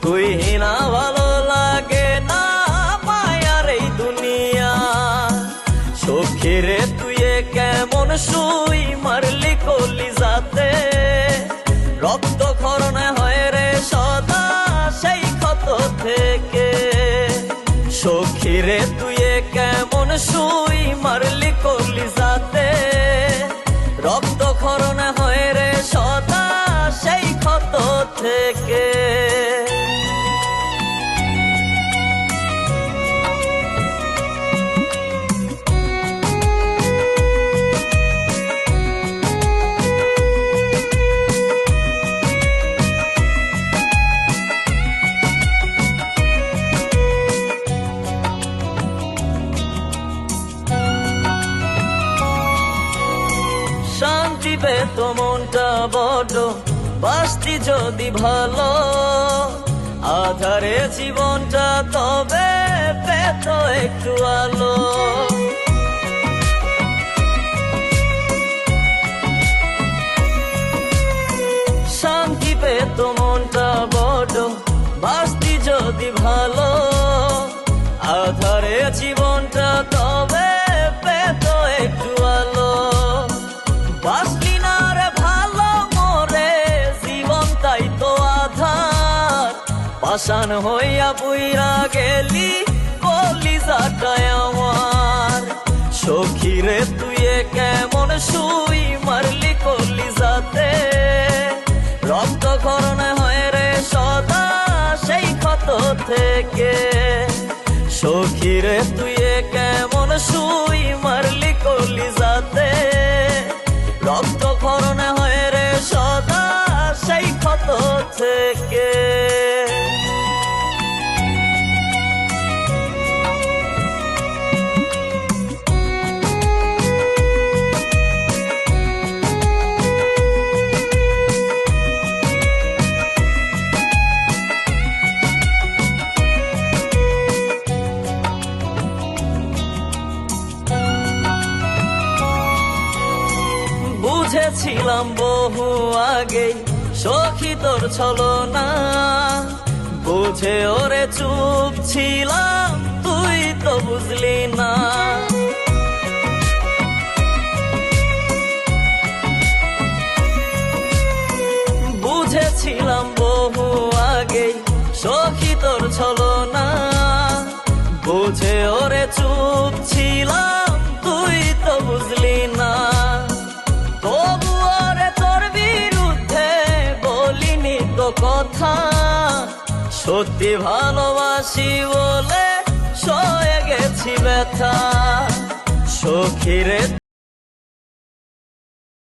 তুই না ভালো লাগে না মায়ার এই দুনিয়া। সখী রে তুই কেমন সুই মারলি কলিজাতে, রক্তক্ষরণ হয় রে সদা সেই ক্ষত থেকে। সখী রে তুই কেমন সুই মারলি কলিজাতে, রক্তক্ষরণ হয় রে সদা সেই ক্ষত থেকে। শান্তি পেত মনটা বড় বাসতি যদি ভালো, আধারে জীবনটা তবে পেত একটু আলো। শান্তি পেত মনটা বড় বাসতি যদি ভালো, আধারে জীবনটা তবে পেত একটু আলো। বাসলি না রে ভালো মোরে জীবন তাই তো আধার, পাষাণ হইয়া পুইরা গেলি কলিজাটায় আমার। সখী রে তুই কেমন সুই মারলি কলিজাতে, রক্তক্ষরণ হয় রে সদা সেই ক্ষত থেকে। সখী রে তুই কেমন সুই মারলি কলিজাতে, রক্তক্ষরণ হয় রে সদা সেই ক্ষত থেকে। বুঝেছিলাম বহু আগে সখী তোর ছলনা, বুঝে ওরে চুপ ছিলাম তুই তো বুঝলি না। বুঝেছিলাম বহু আগে সখী তোর ছলনা, বুঝে ওরে চুপ ছিলাম তুই তো বুঝলি না। কথা সত্যি ভালোবাসি বলে সয়ে গেছি ব্যথা। সখী রে